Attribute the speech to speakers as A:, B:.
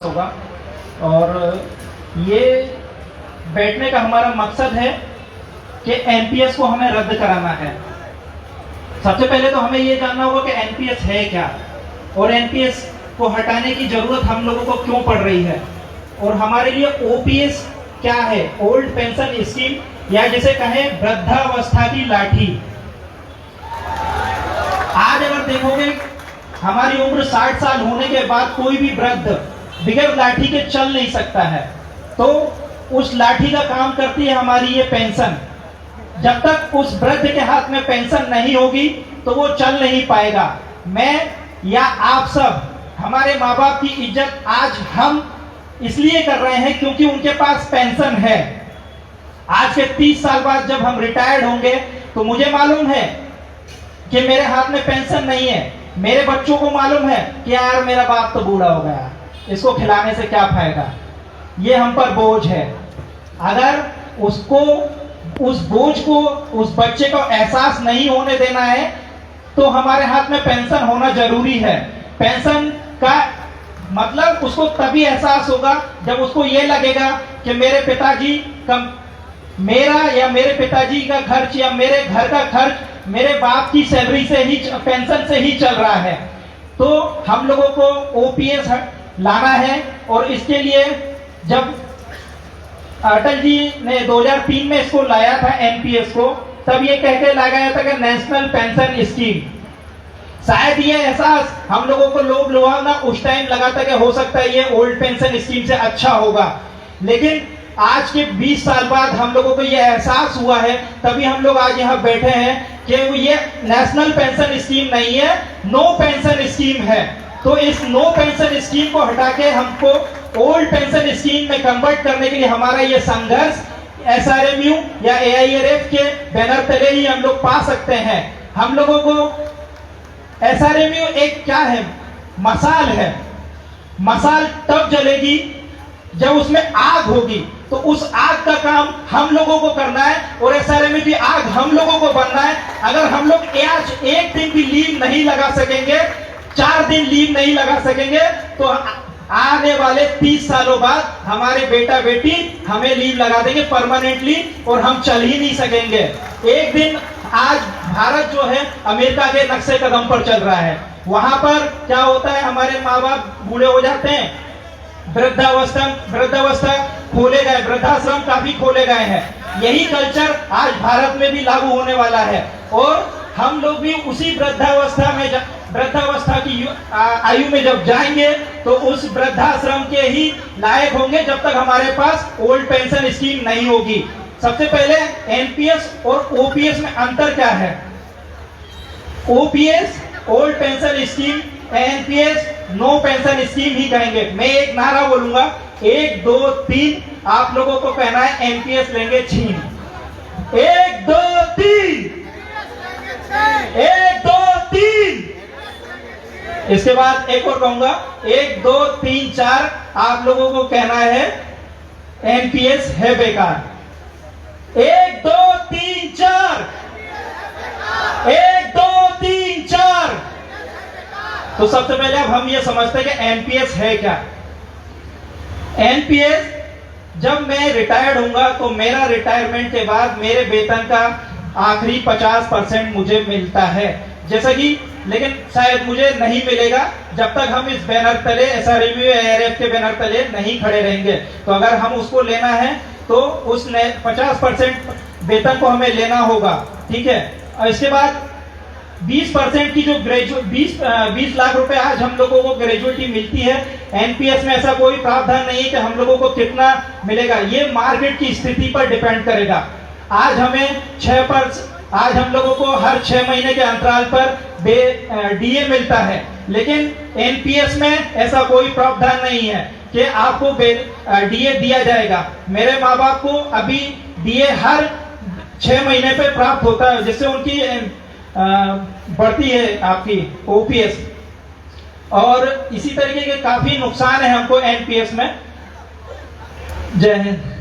A: होगा। और ये बैठने का हमारा मकसद है कि एनपीएस को हमें रद्द कराना है। सबसे पहले तो हमें ये जानना होगा कि एनपीएस है क्या और एनपीएस को हटाने की जरूरत हम लोगों को क्यों पड़ रही है, और हमारे लिए ओपीएस क्या है, ओल्ड पेंशन स्कीम, या जिसे कहें वृद्धावस्था की लाठी। आज अगर देखोगे हमारी उम्र 60 साल होने के बाद कोई भी वृद्ध बिगैर लाठी के चल नहीं सकता है, तो उस लाठी का काम करती है हमारी ये पेंशन। जब तक उस वृद्ध के हाथ में पेंशन नहीं होगी तो वो चल नहीं पाएगा। मैं या आप सब हमारे माँ बाप की इज्जत आज हम इसलिए कर रहे हैं क्योंकि उनके पास पेंशन है। आज के 30 साल बाद जब हम रिटायर्ड होंगे तो मुझे मालूम है कि मेरे हाथ में पेंशन नहीं है। मेरे बच्चों को मालूम है कि यार मेरा बाप तो बूढ़ा हो गया, इसको खिलाने से क्या फायदा, ये हम पर बोझ है। अगर उसको उस बोझ को उस बच्चे को एहसास नहीं होने देना है तो हमारे हाथ में पेंशन होना जरूरी है। पेंशन का मतलब उसको तभी एहसास होगा जब उसको ये लगेगा कि मेरे पिताजी का मेरा या मेरे पिताजी का खर्च या मेरे घर का खर्च मेरे बाप की सैलरी से ही, पेंशन से ही चल रहा है। तो हम लोगों को ओपीएस लाना है, और इसके लिए जब अटल जी ने 2003 में इसको लाया था एनपीएस को, तब ये कह के लगाया था कि नेशनल पेंशन स्कीम। शायद ये एहसास हम लोगों को लोग लुभावना उस टाइम लगा था कि हो सकता है ये ओल्ड पेंशन स्कीम से अच्छा होगा, लेकिन आज के 20 साल बाद हम लोगों को ये एहसास हुआ है, तभी हम लोग आज यहाँ बैठे हैं कि ये नेशनल पेंशन स्कीम नहीं है, नो पेंशन स्कीम है। तो इस नो पेंशन स्कीम को हटा के हमको ओल्ड पेंशन स्कीम में कन्वर्ट करने के लिए हमारा ये संघर्ष एसआरएमयू या एआईआरएफ के बैनर तले ही हम लोग पा सकते हैं। हम लोगों को एसआरएमयू एक क्या है, मसाल है। मसाल तब जलेगी जब उसमें आग होगी, तो उस आग का काम हम लोगों को करना है, और एसआरएमयू की आग हम लोगों को बनना है। अगर हम लोग आज एक दिन भी लीव नहीं लगा सकेंगे, 4 दिन लीव नहीं लगा सकेंगे, तो आने वाले 30 सालों बाद हमारे बेटा बेटी हमें लीव लगा देंगे परमानेंटली, और हम चल ही नहीं सकेंगे। एक दिन आज भारत जो है अमेरिका के नक्शे कदम पर चल रहा है। वहां पर क्या होता है, हमारे माँ बाप बूढ़े हो जाते हैं, वृद्धावस्था खोले गए, वृद्धाश्रम काफी खोले गए हैं। यही कल्चर आज भारत में भी लागू होने वाला है, और हम लोग भी उसी वृद्धावस्था की आयु में जब जाएंगे तो उस वृद्धाश्रम के ही लायक होंगे जब तक हमारे पास ओल्ड पेंशन स्कीम नहीं होगी। सबसे पहले एनपीएस और ओपीएस में अंतर क्या है? OPS old pension scheme, NPS no pension scheme ही कहेंगे। मैं एक नारा बोलूंगा, 1 2 3, आप लोगों को कहना है एनपीएस लेंगे छीन। 1 2 3, 1 2 3। इसके बाद एक और कहूंगा, 1 2 3 4, आप लोगों को कहना है एनपीएस है बेकार। 1 2 3 4, 1 2 3 4। तो सबसे पहले अब हम ये समझते हैं कि एनपीएस है क्या। एनपीएस, जब मैं रिटायर्ड होऊंगा तो मेरा रिटायरमेंट के बाद मेरे वेतन का आखिरी 50% मुझे मिलता है, जैसा कि, लेकिन शायद मुझे नहीं मिलेगा जब तक हम इस बैनर तले, एसआरएमयू एआईआरएफ के बैनर तले नहीं खड़े रहेंगे। तो अगर हम उसको लेना है तो उस 50% वेतन को हमें लेना होगा, ठीक है। और इसके बाद 20% की जो 20 लाख रुपए आज हम लोगों को ग्रेजुएटी मिलती है, एनपीएस में ऐसा कोई प्रावधान नहीं है कि हम लोगों को कितना मिलेगा। ये मार्केट की स्थिति पर डिपेंड करेगा। आज हम लोगों को हर 6 महीने के अंतराल पर डीए मिलता है, लेकिन एनपीएस में ऐसा कोई प्रावधान नहीं है कि आपको डीए दिया जाएगा। मेरे माँ बाप को अभी डीए हर 6 महीने पे प्राप्त होता है, जिससे उनकी बढ़ती है आपकी ओपीएस। और इसी तरीके के काफी नुकसान है हमको एनपीएस में। जय हिंद।